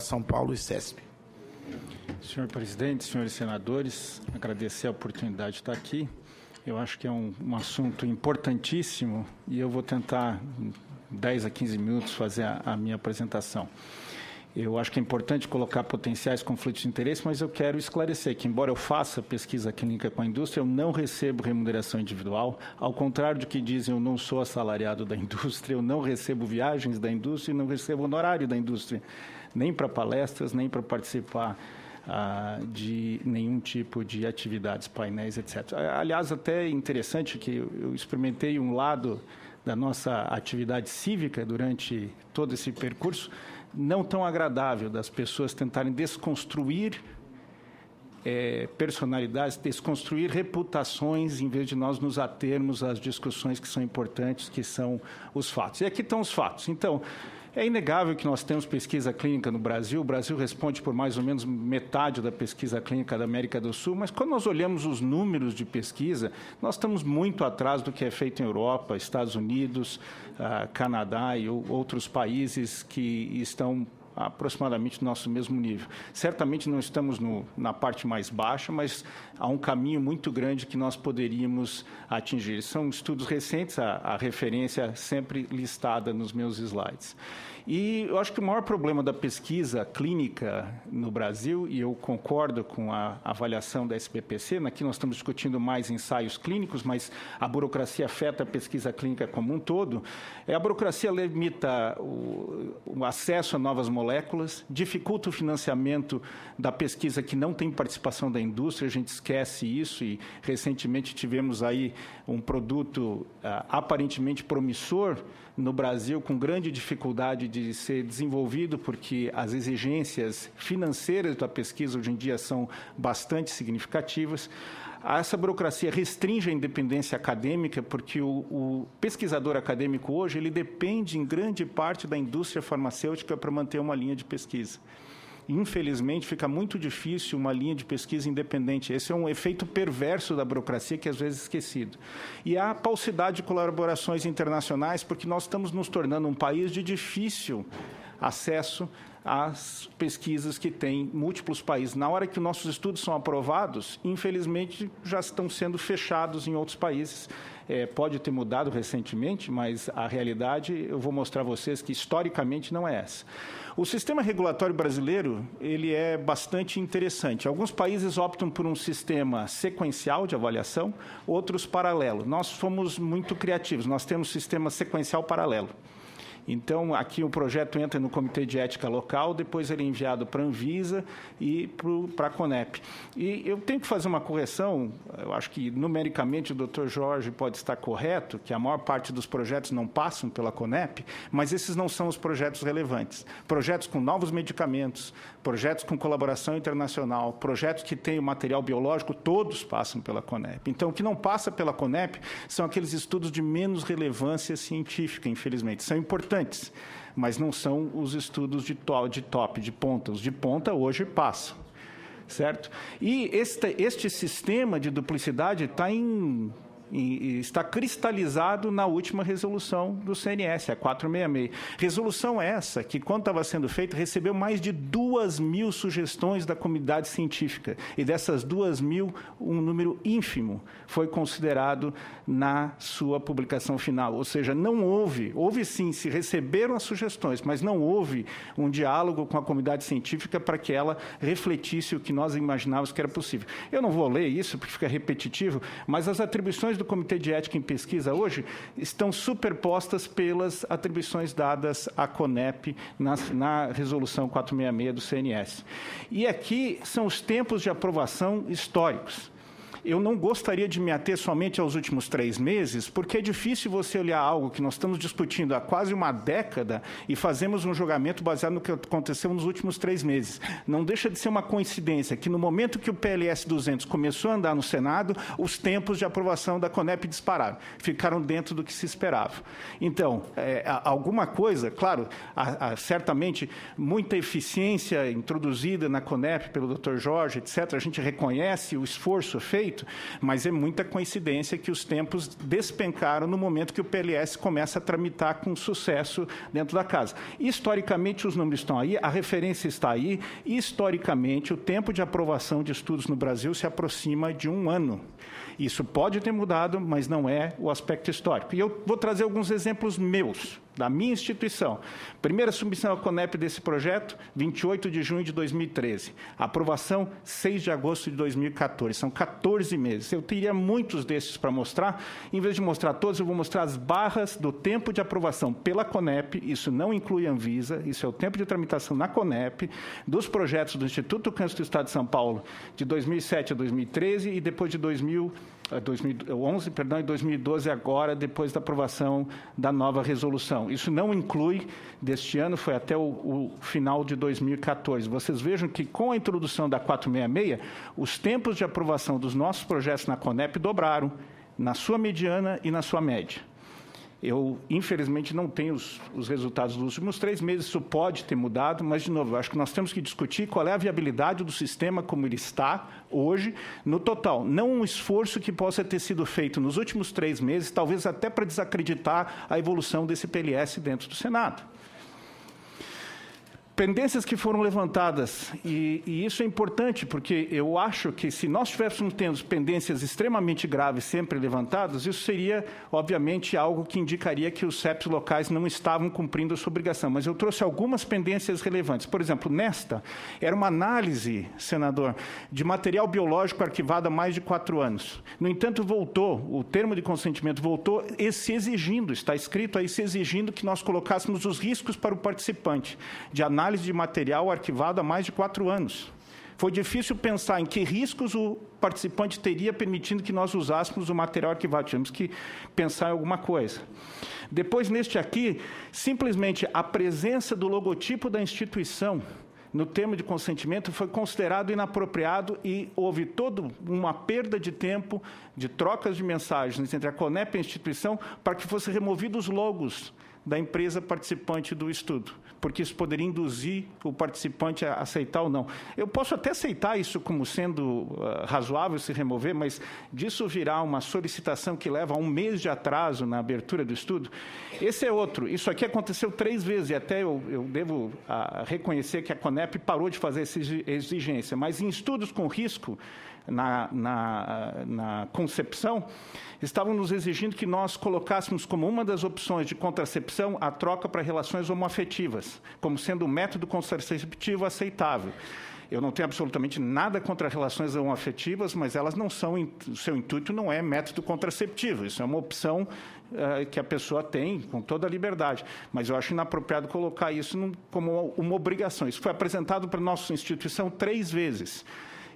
São Paulo e CESP. Senhor presidente, senhores senadores, agradecer a oportunidade de estar aqui. Eu acho que é um assunto importantíssimo e eu vou tentar, em 10 a 15 minutos, fazer a minha apresentação. Eu acho que é importante colocar potenciais conflitos de interesse, mas eu quero esclarecer que, embora eu faça pesquisa clínica com a indústria, eu não recebo remuneração individual. Ao contrário do que dizem, eu não sou assalariado da indústria, eu não recebo viagens da indústria e não recebo honorário da indústria, nem para palestras, nem para participar de nenhum tipo de atividades, painéis, etc. Aliás, até é interessante que eu experimentei um lado da nossa atividade cívica durante todo esse percurso, não tão agradável, das pessoas tentarem desconstruir personalidades, desconstruir reputações, em vez de nós nos atermos às discussões que são importantes, que são os fatos. E aqui estão os fatos. Então, é inegável que nós temos pesquisa clínica no Brasil. O Brasil responde por mais ou menos metade da pesquisa clínica da América do Sul, mas quando nós olhamos os números de pesquisa, nós estamos muito atrás do que é feito em Europa, Estados Unidos, Canadá e outros países que estão aproximadamente no nosso mesmo nível. Certamente não estamos na parte mais baixa, mas há um caminho muito grande que nós poderíamos atingir. São estudos recentes, a referência sempre listada nos meus slides. E eu acho que o maior problema da pesquisa clínica no Brasil, e eu concordo com a avaliação da SBPC, aqui nós estamos discutindo mais ensaios clínicos, mas a burocracia afeta a pesquisa clínica como um todo, a burocracia limita o acesso a novas moléculas, dificulta o financiamento da pesquisa que não tem participação da indústria, a gente esquece isso, e recentemente tivemos aí um produto aparentemente promissor no Brasil, com grande dificuldade de ser desenvolvido, porque as exigências financeiras da pesquisa hoje em dia são bastante significativas. Essa burocracia restringe a independência acadêmica, porque o pesquisador acadêmico hoje ele depende, em grande parte, da indústria farmacêutica para manter uma linha de pesquisa. Infelizmente, fica muito difícil uma linha de pesquisa independente. Esse é um efeito perverso da burocracia que, às vezes, é esquecido. E há a paucidade de colaborações internacionais, porque nós estamos nos tornando um país de difícil acesso às pesquisas que têm múltiplos países. Na hora que nossos estudos são aprovados, infelizmente, já estão sendo fechados em outros países. Pode ter mudado recentemente, mas a realidade, eu vou mostrar a vocês que, historicamente, não é essa. O sistema regulatório brasileiro ele é bastante interessante. Alguns países optam por um sistema sequencial de avaliação, outros paralelo. Nós fomos muito criativos, nós temos sistema sequencial paralelo. Então, aqui o projeto entra no Comitê de Ética Local, depois ele é enviado para a Anvisa e para a CONEP. E eu tenho que fazer uma correção, eu acho que numericamente o Dr. Jorge pode estar correto, que a maior parte dos projetos não passam pela CONEP, mas esses não são os projetos relevantes. Projetos com novos medicamentos, projetos com colaboração internacional, projetos que têm o material biológico, todos passam pela CONEP. Então, o que não passa pela CONEP são aqueles estudos de menos relevância científica, infelizmente. São importantes, mas não são os estudos de top, de ponta. Os de ponta hoje passam, certo? E este sistema de duplicidade está cristalizado na última resolução do CNS, a 466. Resolução essa que, quando estava sendo feita, recebeu mais de 2.000 sugestões da comunidade científica. E dessas 2.000, um número ínfimo foi considerado na sua publicação final. Ou seja, não houve sim, se receberam as sugestões, mas não houve um diálogo com a comunidade científica para que ela refletisse o que nós imaginávamos que era possível. Eu não vou ler isso, porque fica repetitivo, mas as atribuições do Comitê de Ética em Pesquisa hoje estão superpostas pelas atribuições dadas à CONEP na Resolução 466 do CNS. E aqui são os tempos de aprovação históricos. Eu não gostaria de me ater somente aos últimos 3 meses, porque é difícil você olhar algo que nós estamos discutindo há quase uma década e fazemos um julgamento baseado no que aconteceu nos últimos 3 meses. Não deixa de ser uma coincidência que, no momento que o PLS 200 começou a andar no Senado, os tempos de aprovação da CONEP dispararam, ficaram dentro do que se esperava. Então, alguma coisa, claro, certamente muita eficiência introduzida na CONEP pelo Dr. Jorge, etc., a gente reconhece o esforço feito, feito, mas é muita coincidência que os tempos despencaram no momento que o PLS começa a tramitar com sucesso dentro da casa. Historicamente, os números estão aí, a referência está aí, e, historicamente, o tempo de aprovação de estudos no Brasil se aproxima de 1 ano. Isso pode ter mudado, mas não é o aspecto histórico. E eu vou trazer alguns exemplos meus, da minha instituição. Primeira submissão à CONEP desse projeto, 28 de junho de 2013. Aprovação, 6 de agosto de 2014. São 14 meses. Eu teria muitos desses para mostrar. Em vez de mostrar todos, eu vou mostrar as barras do tempo de aprovação pela CONEP. Isso não inclui a Anvisa. Isso é o tempo de tramitação na CONEP, dos projetos do Instituto Câncer do Estado de São Paulo, de 2007 a 2013 e depois de 2011, e 2012 agora, depois da aprovação da nova resolução. Isso não inclui, deste ano, foi até o final de 2014. Vocês vejam que, com a introdução da 466, os tempos de aprovação dos nossos projetos na CONEP dobraram, na sua mediana e na sua média. Eu, infelizmente, não tenho os resultados dos últimos 3 meses, isso pode ter mudado, mas, de novo, eu acho que nós temos que discutir qual é a viabilidade do sistema como ele está hoje, no total. Não um esforço que possa ter sido feito nos últimos 3 meses, talvez até para desacreditar a evolução desse PLS dentro do Senado. Pendências que foram levantadas, e isso é importante, porque eu acho que se nós estivéssemos tendo pendências extremamente graves sempre levantadas, isso seria, obviamente, algo que indicaria que os CEPs locais não estavam cumprindo a sua obrigação. Mas eu trouxe algumas pendências relevantes. Por exemplo, nesta, era uma análise, senador, de material biológico arquivado há mais de 4 anos. No entanto, voltou, o termo de consentimento voltou se exigindo, está escrito aí, se exigindo que nós colocássemos os riscos para o participante, de análise de material arquivado há mais de 4 anos. Foi difícil pensar em que riscos o participante teria permitindo que nós usássemos o material arquivado. Tivemos que pensar em alguma coisa. Depois, neste aqui, simplesmente a presença do logotipo da instituição no termo de consentimento foi considerado inapropriado e houve toda uma perda de tempo, de trocas de mensagens entre a CONEP e a instituição para que fossem removidos os logos da empresa participante do estudo, porque isso poderia induzir o participante a aceitar ou não. Eu posso até aceitar isso como sendo razoável se remover, mas disso virá uma solicitação que leva a 1 mês de atraso na abertura do estudo. Esse é outro. Isso aqui aconteceu 3 vezes, e até eu devo reconhecer que a CONEP parou de fazer essa exigência, mas em estudos com risco, na concepção, estavam nos exigindo que nós colocássemos como uma das opções de contracepção a troca para relações homoafetivas, como sendo um método contraceptivo aceitável. Eu não tenho absolutamente nada contra relações homoafetivas, mas elas não são, o seu intuito não é método contraceptivo, isso é uma opção que a pessoa tem com toda a liberdade. Mas eu acho inapropriado colocar isso como uma obrigação. Isso foi apresentado para a nossa instituição 3 vezes.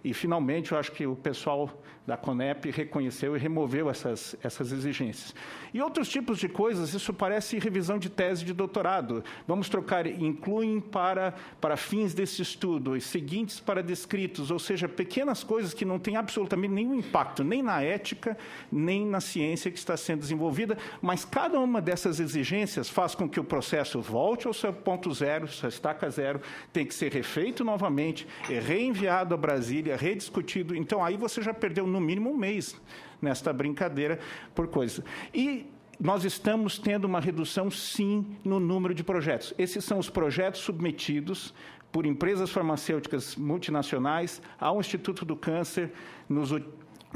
E, finalmente, eu acho que o pessoal da CONEP reconheceu e removeu essas exigências. E outros tipos de coisas, isso parece revisão de tese de doutorado. Vamos trocar, incluem para fins desse estudo, os seguintes para descritos, ou seja, pequenas coisas que não têm absolutamente nenhum impacto, nem na ética, nem na ciência que está sendo desenvolvida, mas cada uma dessas exigências faz com que o processo volte ao seu ponto zero, sua estaca zero, tem que ser refeito novamente, reenviado a Brasília, rediscutido. Então, aí você já perdeu, no mínimo, 1 mês nesta brincadeira por coisas. E nós estamos tendo uma redução, sim, no número de projetos. Esses são os projetos submetidos por empresas farmacêuticas multinacionais ao Instituto do Câncer nos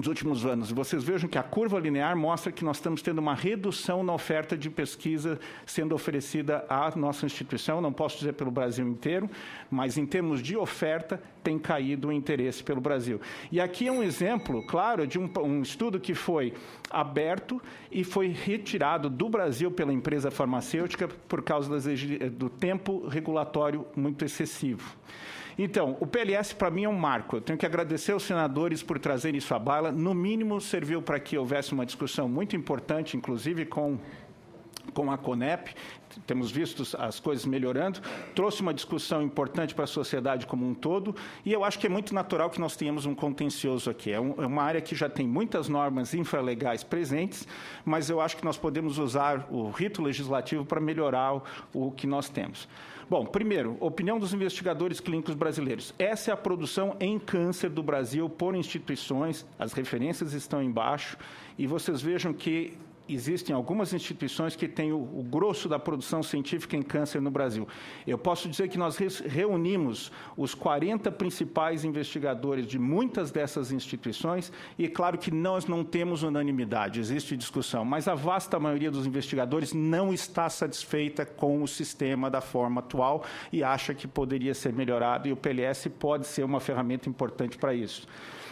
últimos anos. Vocês vejam que a curva linear mostra que nós estamos tendo uma redução na oferta de pesquisa sendo oferecida à nossa instituição, não posso dizer pelo Brasil inteiro, mas em termos de oferta tem caído o interesse pelo Brasil. E aqui é um exemplo, claro, de um estudo que foi aberto e foi retirado do Brasil pela empresa farmacêutica por causa do tempo regulatório muito excessivo. Então, o PLS, para mim, é um marco. Eu tenho que agradecer aos senadores por trazerem isso à baila. No mínimo, serviu para que houvesse uma discussão muito importante, inclusive com a CONEP. Temos visto as coisas melhorando. Trouxe uma discussão importante para a sociedade como um todo. E eu acho que é muito natural que nós tenhamos um contencioso aqui. É uma área que já tem muitas normas infralegais presentes, mas eu acho que nós podemos usar o rito legislativo para melhorar o que nós temos. Bom, primeiro, opinião dos investigadores clínicos brasileiros. Essa é a produção em câncer do Brasil por instituições, as referências estão embaixo, e vocês vejam que existem algumas instituições que têm o grosso da produção científica em câncer no Brasil. Eu posso dizer que nós reunimos os 40 principais investigadores de muitas dessas instituições e, claro, que nós não temos unanimidade, existe discussão, mas a vasta maioria dos investigadores não está satisfeita com o sistema da forma atual e acha que poderia ser melhorado, e o PLS pode ser uma ferramenta importante para isso.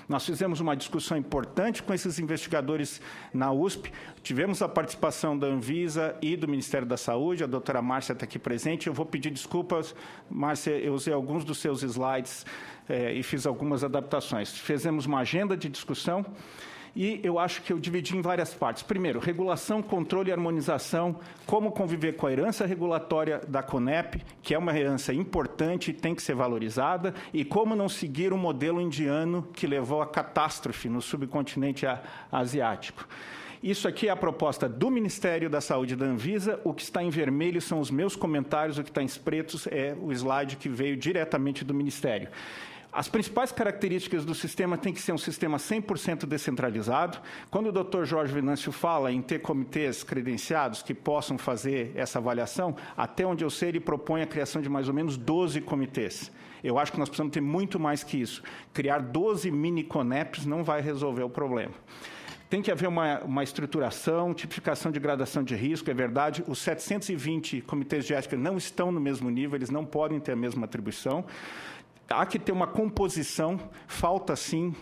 Nós fizemos uma discussão importante com esses investigadores na USP, tivemos a participação da Anvisa e do Ministério da Saúde, a doutora Márcia está aqui presente. Eu vou pedir desculpas, Márcia, eu usei alguns dos seus slides e fiz algumas adaptações. Fizemos uma agenda de discussão e eu acho que eu dividi em várias partes. Primeiro, regulação, controle e harmonização, como conviver com a herança regulatória da CONEP, que é uma herança importante e tem que ser valorizada, e como não seguir o modelo indiano que levou à catástrofe no subcontinente asiático. Isso aqui é a proposta do Ministério da Saúde e da Anvisa. O que está em vermelho são os meus comentários, o que está em pretos é o slide que veio diretamente do Ministério. As principais características do sistema tem que ser um sistema 100% descentralizado. Quando o Dr. Jorge Venâncio fala em ter comitês credenciados que possam fazer essa avaliação, até onde eu sei, ele propõe a criação de mais ou menos 12 comitês. Eu acho que nós precisamos ter muito mais que isso. Criar 12 mini-CONEPs não vai resolver o problema. Tem que haver uma estruturação, tipificação de gradação de risco, é verdade. Os 720 comitês de ética não estão no mesmo nível, eles não podem ter a mesma atribuição. Há que ter uma composição, falta sim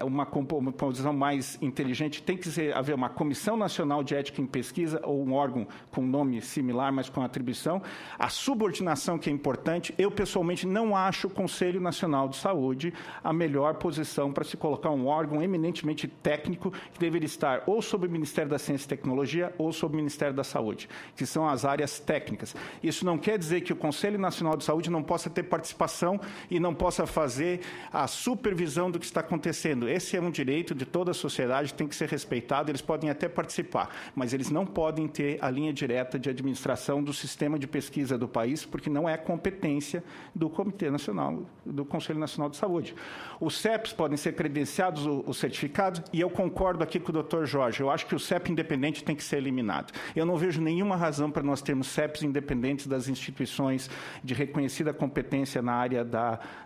uma composição mais inteligente, tem que haver uma Comissão Nacional de Ética em Pesquisa ou um órgão com nome similar, mas com atribuição. A subordinação que é importante, eu pessoalmente não acho o Conselho Nacional de Saúde a melhor posição para se colocar um órgão eminentemente técnico que deveria estar ou sob o Ministério da Ciência e Tecnologia ou sob o Ministério da Saúde, que são as áreas técnicas. Isso não quer dizer que o Conselho Nacional de Saúde não possa ter participação e não possa fazer a supervisão do que está acontecendo. Esse é um direito de toda a sociedade, tem que ser respeitado, eles podem até participar, mas eles não podem ter a linha direta de administração do sistema de pesquisa do país, porque não é competência do Comitê Nacional, do Conselho Nacional de Saúde. Os CEPs podem ser credenciados, os certificados, e eu concordo aqui com o Dr. Jorge, eu acho que o CEP independente tem que ser eliminado. Eu não vejo nenhuma razão para nós termos CEPs independentes das instituições de reconhecida competência na área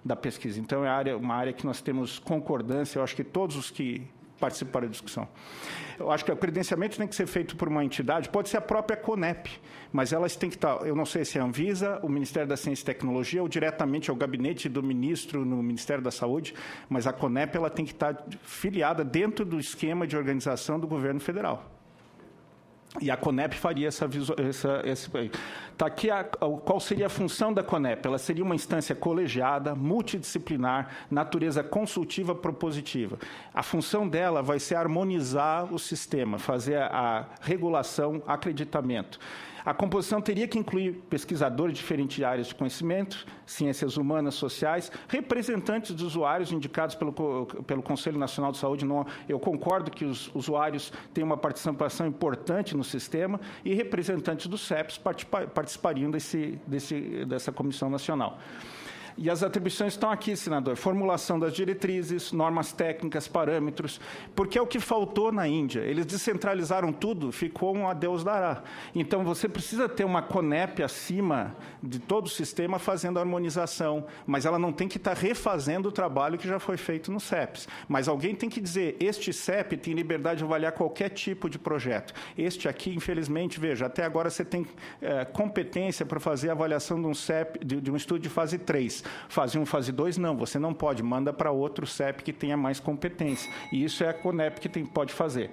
da pesquisa. Então, é uma área que nós temos concordância, eu acho que todos os que participaram da discussão. Eu acho que o credenciamento tem que ser feito por uma entidade, pode ser a própria CONEP, mas elas têm que estar, eu não sei se é a Anvisa, o Ministério da Ciência e Tecnologia ou diretamente ao gabinete do ministro no Ministério da Saúde, mas a CONEP ela tem que estar filiada dentro do esquema de organização do governo federal. E a CONEP faria esse... Está aqui qual seria a função da CONEP. Ela seria uma instância colegiada, multidisciplinar, natureza consultiva propositiva. A função dela vai ser harmonizar o sistema, fazer a regulação, acreditamento. A composição teria que incluir pesquisadores de diferentes áreas de conhecimento, ciências humanas, sociais, representantes dos usuários indicados pelo Conselho Nacional de Saúde. Eu concordo que os usuários têm uma participação importante no sistema e representantes dos CEPs participariam dessa Comissão Nacional. E as atribuições estão aqui, senador. Formulação das diretrizes, normas técnicas, parâmetros, porque é o que faltou na Índia. Eles descentralizaram tudo, ficou um a Deus dará. Então, você precisa ter uma CONEP acima de todo o sistema fazendo a harmonização, mas ela não tem que estar refazendo o trabalho que já foi feito no CEPs. Mas alguém tem que dizer, este CEP tem liberdade de avaliar qualquer tipo de projeto. Este aqui, infelizmente, veja, até agora você tem competência para fazer a avaliação de um CEP, de um estudo de fase 3. Fase 1, fase 2, não, você não pode, manda para outro CEP que tenha mais competência. E isso é a CONEP que pode fazer.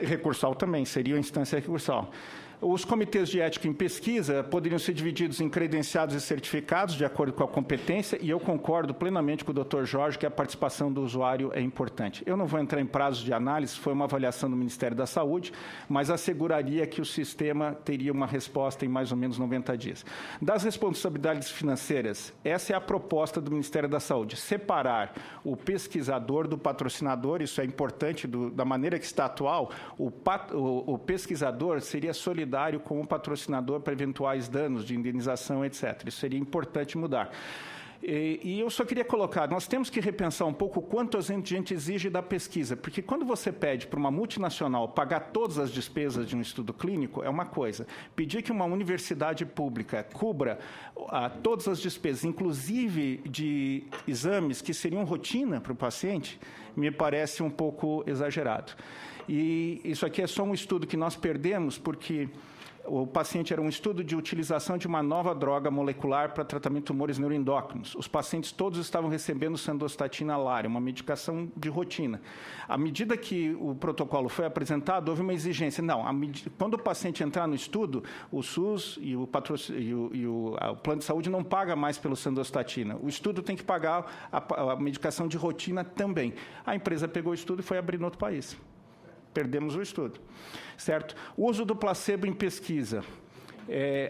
Recursal também, seria a instância recursal. Os comitês de ética em pesquisa poderiam ser divididos em credenciados e certificados, de acordo com a competência, e eu concordo plenamente com o Dr. Jorge que a participação do usuário é importante. Eu não vou entrar em prazos de análise, foi uma avaliação do Ministério da Saúde, mas asseguraria que o sistema teria uma resposta em mais ou menos 90 dias. Das responsabilidades financeiras, essa é a proposta do Ministério da Saúde, separar o pesquisador do patrocinador, isso é importante, da maneira que está atual, o pesquisador seria solidário solidário com o patrocinador para eventuais danos de indenização, etc. Isso seria importante mudar. E eu só queria colocar, nós temos que repensar um pouco o quanto a gente exige da pesquisa, porque quando você pede para uma multinacional pagar todas as despesas de um estudo clínico, é uma coisa. Pedir que uma universidade pública cubra todas as despesas, inclusive de exames que seriam rotina para o paciente, me parece um pouco exagerado. E isso aqui é só um estudo que nós perdemos porque o paciente era um estudo de utilização de uma nova droga molecular para tratamento de tumores neuroendócrinos. Os pacientes todos estavam recebendo sandostatina LAR, uma medicação de rotina. À medida que o protocolo foi apresentado, houve uma exigência. Não, quando o paciente entrar no estudo, o SUS e o plano de saúde não paga mais pelo sandostatina. O estudo tem que pagar a medicação de rotina também. A empresa pegou o estudo e foi abrir no outro país. Perdemos o estudo, certo? O uso do placebo em pesquisa.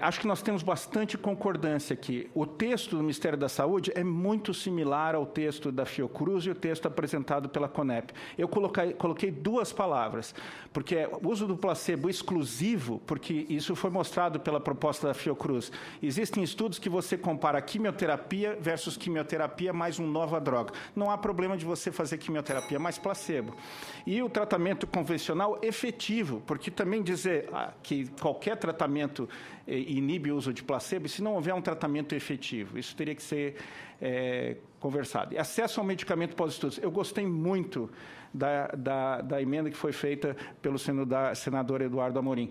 Acho que nós temos bastante concordância aqui. O texto do Ministério da Saúde é muito similar ao texto da Fiocruz e o texto apresentado pela CONEP. Eu coloquei duas palavras, porque é o uso do placebo exclusivo, porque isso foi mostrado pela proposta da Fiocruz. Existem estudos que você compara quimioterapia versus quimioterapia mais uma nova droga. Não há problema de você fazer quimioterapia mais placebo. E o tratamento convencional efetivo, porque também dizer que qualquer tratamento inibe o uso de placebo, se não houver um tratamento efetivo. Isso teria que ser conversado. E acesso ao medicamento pós-estudos. Eu gostei muito da emenda que foi feita pelo senador Eduardo Amorim.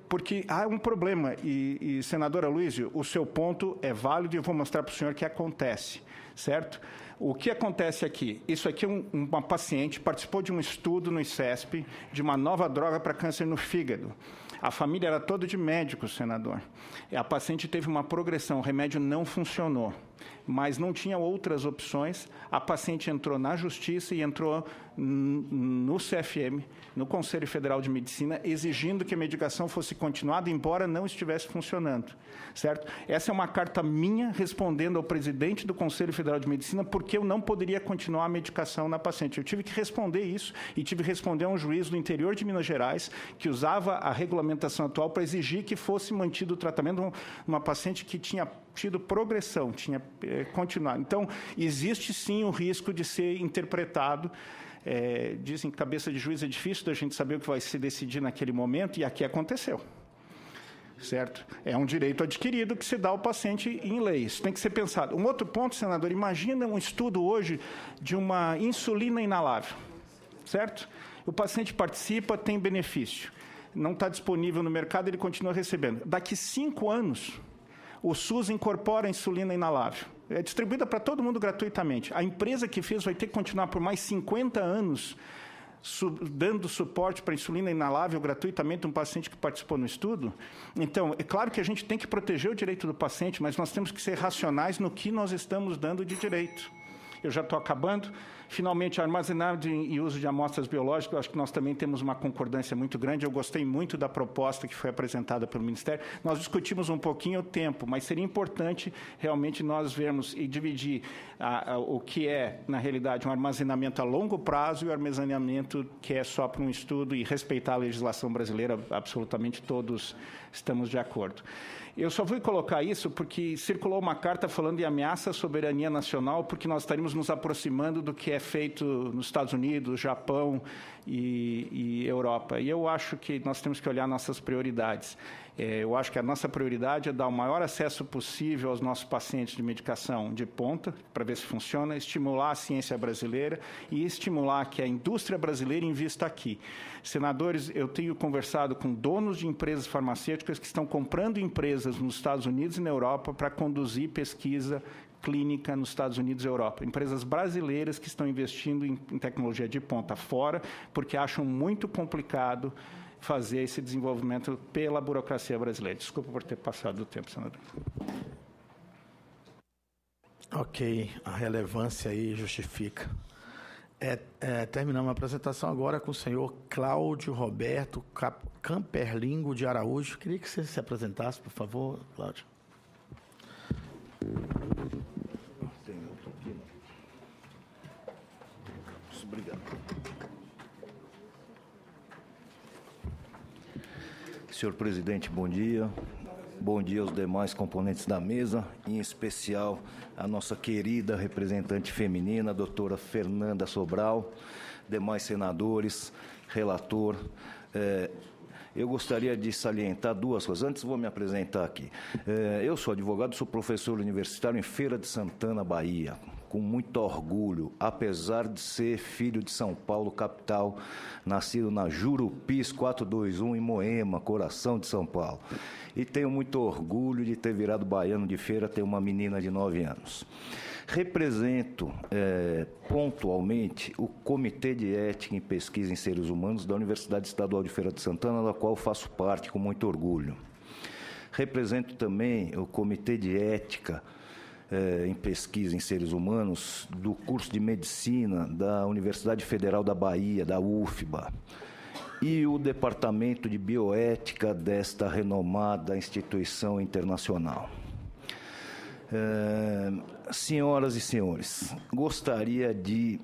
Porque há um problema, e senadora Luísio, o seu ponto é válido e eu vou mostrar para o senhor que acontece, certo? O que acontece aqui? Isso aqui é uma paciente participou de um estudo no ICESP de uma nova droga para câncer no fígado. A família era toda de médicos, senador. A paciente teve uma progressão, o remédio não funcionou, mas não tinha outras opções. A paciente entrou na Justiça e entrou no CFM, no Conselho Federal de Medicina, exigindo que a medicação fosse continuada, embora não estivesse funcionando, certo? Essa é uma carta minha respondendo ao presidente do Conselho Federal de Medicina porque eu não poderia continuar a medicação na paciente. Eu tive que responder isso e tive que responder a um juiz do interior de Minas Gerais que usava a regulamentação atual para exigir que fosse mantido o tratamento de uma paciente que tinha tido progressão, tinha continuado. Então, existe sim o risco de ser interpretado. Dizem que cabeça de juiz é difícil da gente saber o que vai se decidir naquele momento, e aqui aconteceu. Certo? É um direito adquirido que se dá ao paciente em lei. Isso tem que ser pensado. Um outro ponto, senador, imagina um estudo hoje de uma insulina inalável, certo? O paciente participa, tem benefício. Não está disponível no mercado, ele continua recebendo. Daqui 5 anos, o SUS incorpora a insulina inalável. É distribuída para todo mundo gratuitamente. A empresa que fez vai ter que continuar por mais 50 anos dando suporte para a insulina inalável gratuitamente a um paciente que participou no estudo. Então, é claro que a gente tem que proteger o direito do paciente, mas nós temos que ser racionais no que nós estamos dando de direito. Eu já estou acabando. Finalmente, armazenagem e uso de amostras biológicas, eu acho que nós também temos uma concordância muito grande. Eu gostei muito da proposta que foi apresentada pelo Ministério. Nós discutimos um pouquinho o tempo, mas seria importante realmente nós vermos e dividir o que é, na realidade, um armazenamento a longo prazo e o armazenamento que é só para um estudo e respeitar a legislação brasileira. Absolutamente todos estamos de acordo. Eu só fui colocar isso porque circulou uma carta falando de ameaça à soberania nacional, porque nós estaríamos nos aproximando do que é feito nos Estados Unidos, Japão e Europa. E eu acho que nós temos que olhar nossas prioridades. Eu acho que a nossa prioridade é dar o maior acesso possível aos nossos pacientes de medicação de ponta, para ver se funciona, estimular a ciência brasileira e estimular que a indústria brasileira invista aqui. Senadores, eu tenho conversado com donos de empresas farmacêuticas que estão comprando empresas nos Estados Unidos e na Europa para conduzir pesquisa clínica nos Estados Unidos e Europa. Empresas brasileiras que estão investindo em tecnologia de ponta fora, porque acham muito complicado fazer esse desenvolvimento pela burocracia brasileira. Desculpa por ter passado do tempo, senador. Ok, a relevância aí justifica. Terminamos a apresentação agora com o senhor Cláudio Roberto Camperlingo de Araújo. Queria que você se apresentasse, por favor, Cláudio. Obrigado. Senhor presidente, bom dia. Bom dia aos demais componentes da mesa, em especial a nossa querida representante feminina, a doutora Fernanda Sobral, demais senadores, relator. Eu gostaria de salientar duas coisas. Antes, vou me apresentar aqui. Eu sou advogado, sou professor universitário em Feira de Santana, Bahia, com muito orgulho, apesar de ser filho de São Paulo, capital, nascido na Jurupis 421, em Moema, coração de São Paulo. E tenho muito orgulho de ter virado baiano de Feira, tenho uma menina de 9 anos. Represento pontualmente o Comitê de Ética em Pesquisa em Seres Humanos da Universidade Estadual de Feira de Santana, da qual faço parte com muito orgulho. Represento também o Comitê de Ética em Pesquisa em Seres Humanos do curso de Medicina da Universidade Federal da Bahia, da UFBA, e o Departamento de Bioética desta renomada instituição internacional. Senhoras e senhores, gostaria de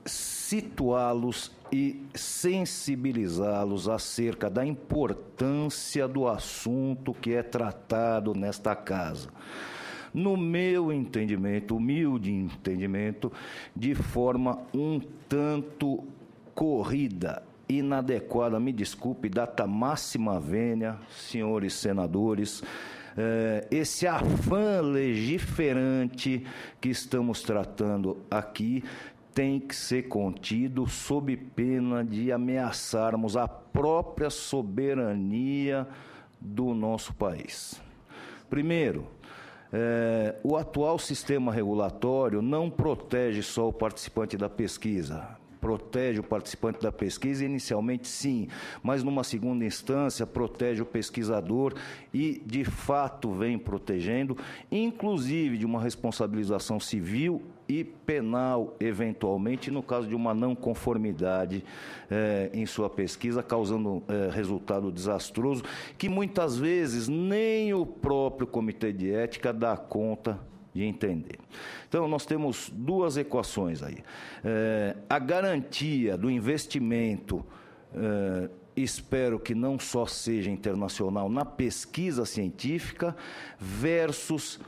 situá-los e sensibilizá-los acerca da importância do assunto que é tratado nesta casa. No meu entendimento, humilde entendimento, de forma um tanto corrida, inadequada, me desculpe, data máxima vênia, senhores senadores, esse afã legiferante que estamos tratando aqui tem que ser contido sob pena de ameaçarmos a própria soberania do nosso país. Primeiro, o atual sistema regulatório não protege só o participante da pesquisa. Protege o participante da pesquisa, inicialmente sim, mas numa segunda instância protege o pesquisador e, de fato, vem protegendo, inclusive de uma responsabilização civil e penal, eventualmente, no caso de uma não conformidade em sua pesquisa, causando resultado desastroso, que muitas vezes nem o próprio Comitê de Ética dá conta de entender. Então, nós temos duas equações aí. A garantia do investimento, espero que não só seja internacional, na pesquisa científica, versus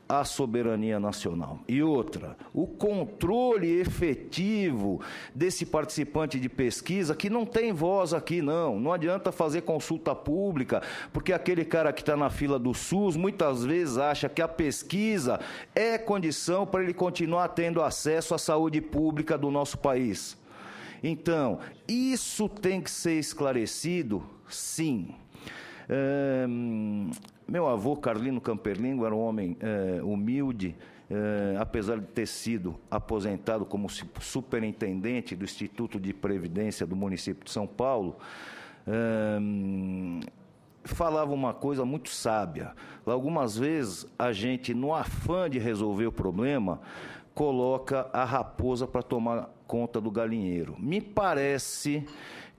a soberania nacional. E outra, o controle efetivo desse participante de pesquisa que não tem voz aqui, não. Não adianta fazer consulta pública, porque aquele cara que está na fila do SUS muitas vezes acha que a pesquisa é condição para ele continuar tendo acesso à saúde pública do nosso país. Então, isso tem que ser esclarecido, sim. Meu avô, Carlino Camperlingo, era um homem humilde, apesar de ter sido aposentado como superintendente do Instituto de Previdência do município de São Paulo, falava uma coisa muito sábia. Algumas vezes a gente, no afã de resolver o problema, coloca a raposa para tomar conta do galinheiro. Me parece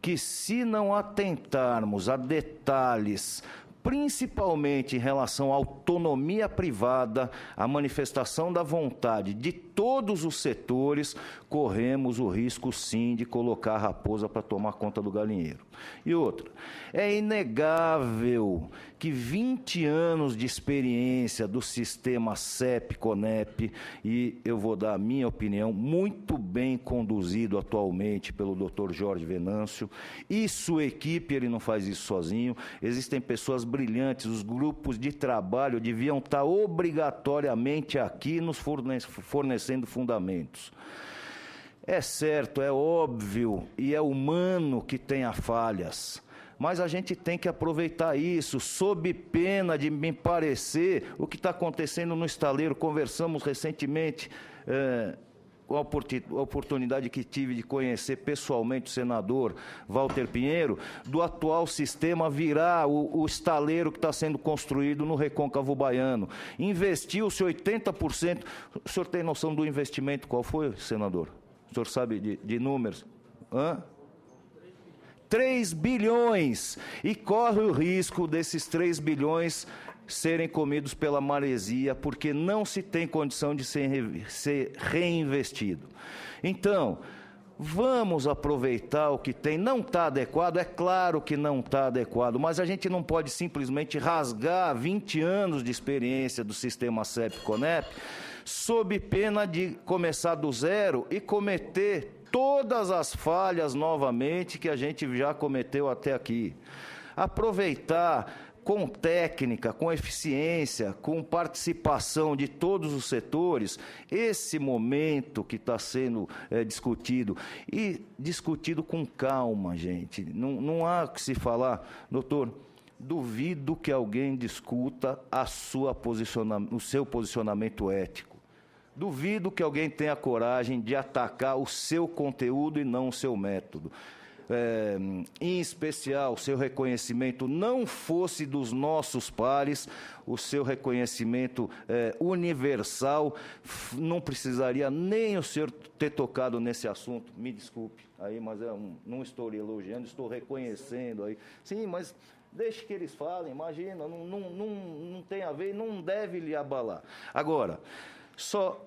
que, se não atentarmos a detalhes, principalmente em relação à autonomia privada, à manifestação da vontade de todos os setores, corremos o risco, sim, de colocar a raposa para tomar conta do galinheiro. E outra, é inegável que 20 anos de experiência do sistema CEP-CONEP, e eu vou dar a minha opinião, muito bem conduzido atualmente pelo Dr. Jorge Venâncio, e sua equipe, ele não faz isso sozinho, existem pessoas brilhantes, os grupos de trabalho deviam estar obrigatoriamente aqui nos fornecendo fundamentos. É certo, é óbvio e é humano que tenha falhas, mas a gente tem que aproveitar isso, sob pena de, me parecer, o que está acontecendo no estaleiro. Conversamos recentemente, com a oportunidade que tive de conhecer pessoalmente o senador Walter Pinheiro, do atual sistema virar o estaleiro que está sendo construído no Recôncavo Baiano. Investiu-se 80%. O senhor tem noção do investimento? Qual foi, senador? O senhor sabe de números? 3 bilhões. E corre o risco desses 3 bilhões serem comidos pela maresia, porque não se tem condição de ser reinvestido. Então, vamos aproveitar o que tem. Não está adequado? É claro que não está adequado, mas a gente não pode simplesmente rasgar 20 anos de experiência do sistema CEP-CONEP sob pena de começar do zero e cometer todas as falhas novamente que a gente já cometeu até aqui. Aproveitar com técnica, com eficiência, com participação de todos os setores, esse momento que está sendo discutido, e discutido com calma, gente. Não há que se falar, doutor, duvido que alguém discuta o seu posicionamento ético. Duvido que alguém tenha coragem de atacar o seu conteúdo e não o seu método. Em especial, seu reconhecimento não fosse dos nossos pares, o seu reconhecimento universal, não precisaria nem o senhor ter tocado nesse assunto. Me desculpe, aí, mas não estou elogiando, estou reconhecendo aí. Sim, mas deixe que eles falem, imagina, não tem a ver, não deve lhe abalar. Agora, só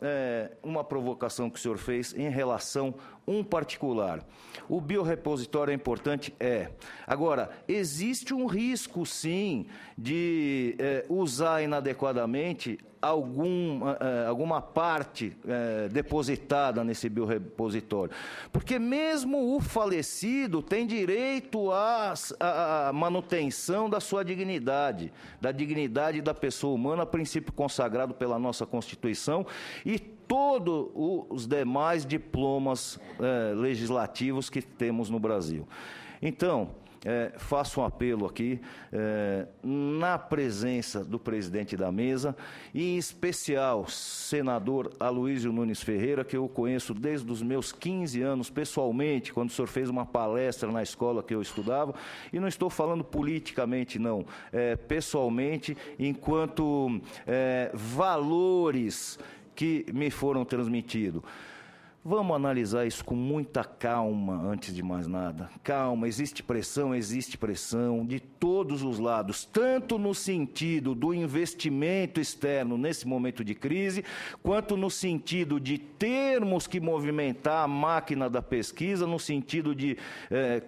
uma provocação que o senhor fez em relação a um particular. O biorepositório é importante? É. Agora, existe um risco, sim, de usar inadequadamente alguma parte depositada nesse biorepositório. Porque mesmo o falecido tem direito à manutenção da sua dignidade, da dignidade da pessoa humana, princípio consagrado pela nossa Constituição e todos os demais diplomas legislativos que temos no Brasil. Então, faço um apelo aqui, na presença do presidente da mesa, e em especial, senador Aloysio Nunes Ferreira, que eu conheço desde os meus 15 anos, pessoalmente, quando o senhor fez uma palestra na escola que eu estudava, e não estou falando politicamente, não, pessoalmente, enquanto valores que me foram transmitidos. Vamos analisar isso com muita calma, antes de mais nada. Calma, existe pressão de todos os lados, tanto no sentido do investimento externo nesse momento de crise, quanto no sentido de termos que movimentar a máquina da pesquisa, no sentido de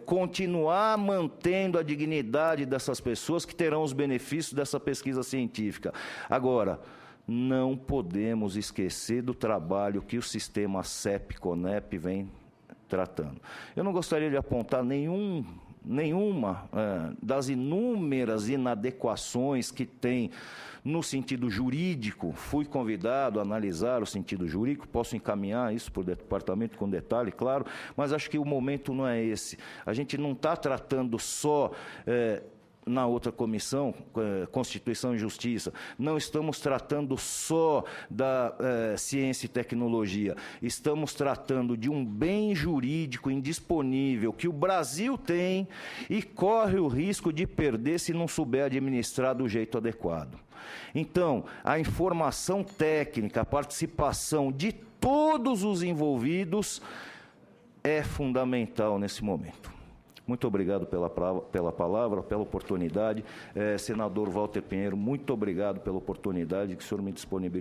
continuar mantendo a dignidade dessas pessoas que terão os benefícios dessa pesquisa científica. Agora, não podemos esquecer do trabalho que o sistema CEP-CONEP vem tratando. Eu não gostaria de apontar nenhuma das inúmeras inadequações que tem no sentido jurídico. Fui convidado a analisar o sentido jurídico, posso encaminhar isso para o departamento com detalhe, claro, mas acho que o momento não é esse. A gente não está tratando só na outra comissão, Constituição e Justiça, não estamos tratando só da ciência e tecnologia, estamos tratando de um bem jurídico indisponível que o Brasil tem e corre o risco de perder se não souber administrar do jeito adequado. Então, a informação técnica, a participação de todos os envolvidos é fundamental nesse momento. Muito obrigado pela palavra, pela oportunidade. Senador Walter Pinheiro, muito obrigado pela oportunidade que o senhor me disponibilizou.